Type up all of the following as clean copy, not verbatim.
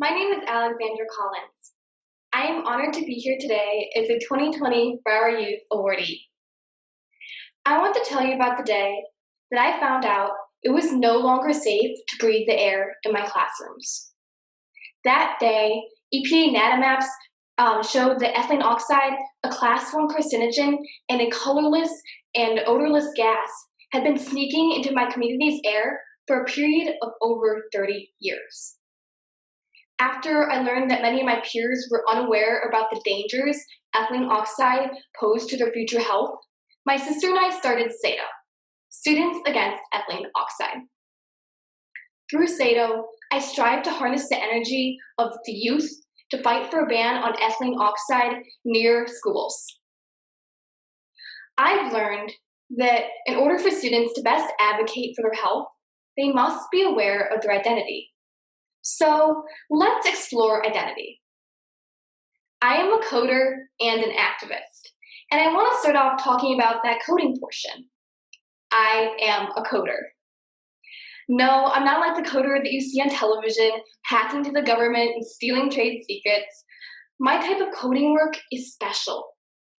My name is Alexandra Collins. I am honored to be here today as a 2020 Broward Youth Awardee. I want to tell you about the day that I found out it was no longer safe to breathe the air in my classrooms. That day, EPA data maps showed that ethylene oxide, a class 1 carcinogen, and a colorless and odorless gas had been sneaking into my community's air for a period of over 30 years. After I learned that many of my peers were unaware about the dangers ethylene oxide posed to their future health, my sister and I started SATO, Students Against Ethylene Oxide. Through SATO, I strive to harness the energy of the youth to fight for a ban on ethylene oxide near schools. I've learned that in order for students to best advocate for their health, they must be aware of their identity. So let's explore identity. I am a coder and an activist, and I want to start off talking about that coding portion. I am a coder. No, I'm not like the coder that you see on television, hacking to the government and stealing trade secrets. My type of coding work is special.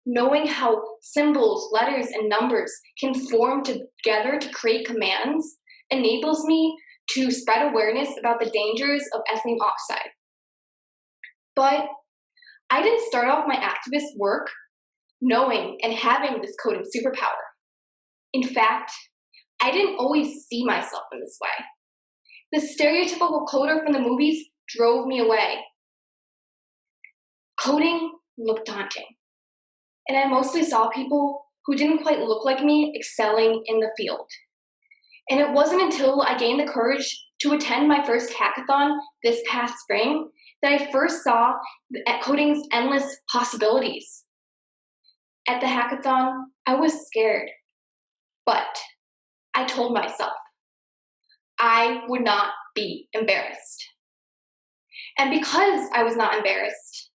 Knowing how symbols, letters, and numbers can form together to create commands enables me to spread awareness about the dangers of ethylene oxide. But I didn't start off my activist work knowing and having this coding superpower. In fact, I didn't always see myself in this way. The stereotypical coder from the movies drove me away. Coding looked daunting, and I mostly saw people who didn't quite look like me excelling in the field. And it wasn't until I gained the courage to attend my first hackathon this past spring that I first saw coding's endless possibilities. At the hackathon, I was scared, but I told myself I would not be embarrassed. And because I was not embarrassed,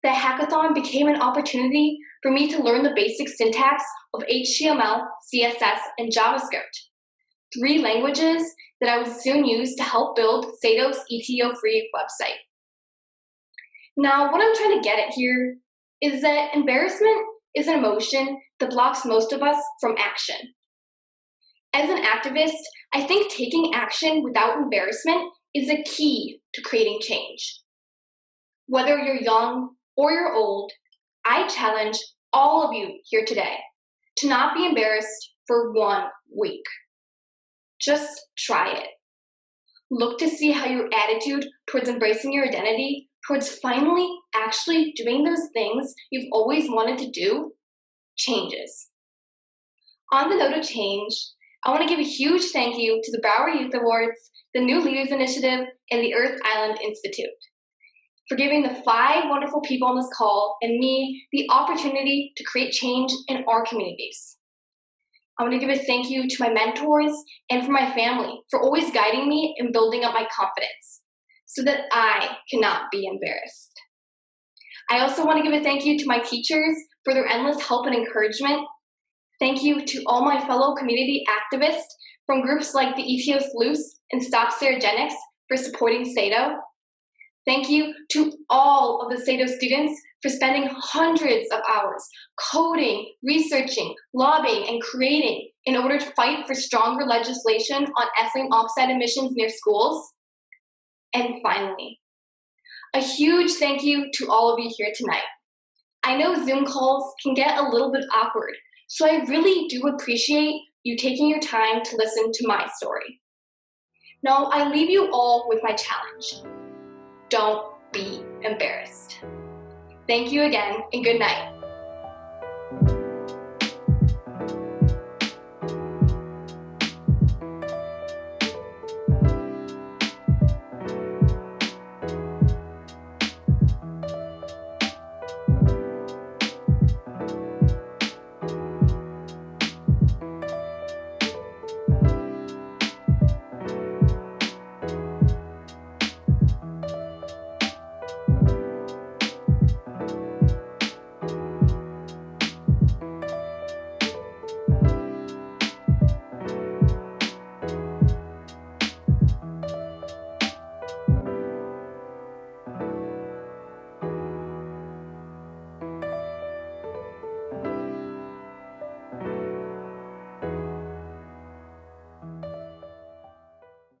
the hackathon became an opportunity for me to learn the basic syntax of HTML, CSS, and JavaScript. 3 languages that I would soon use to help build SATO's ETO-free website. Now, what I'm trying to get at here is that embarrassment is an emotion that blocks most of us from action. As an activist, I think taking action without embarrassment is a key to creating change. Whether you're young or you're old, I challenge all of you here today to not be embarrassed for 1 week. Just try it. Look to see how your attitude towards embracing your identity, towards finally actually doing those things you've always wanted to do, changes. On the note of change, I want to give a huge thank you to the Broward Youth Awards, the New Leaders Initiative, and the Earth Island Institute for giving the 5 wonderful people on this call and me the opportunity to create change in our communities. I want to give a thank you to my mentors and for my family for always guiding me and building up my confidence so that I cannot be embarrassed. I also want to give a thank you to my teachers for their endless help and encouragement. Thank you to all my fellow community activists from groups like the ETO Sleuths and Stop Sterogenics for supporting SATO. Thank you to all of the SATO students for spending hundreds of hours coding, researching, lobbying, and creating in order to fight for stronger legislation on ethylene oxide emissions near schools. And finally, a huge thank you to all of you here tonight. I know Zoom calls can get a little bit awkward, so I really do appreciate you taking your time to listen to my story. Now, I leave you all with my challenge. Don't be embarrassed. Thank you again, and good night.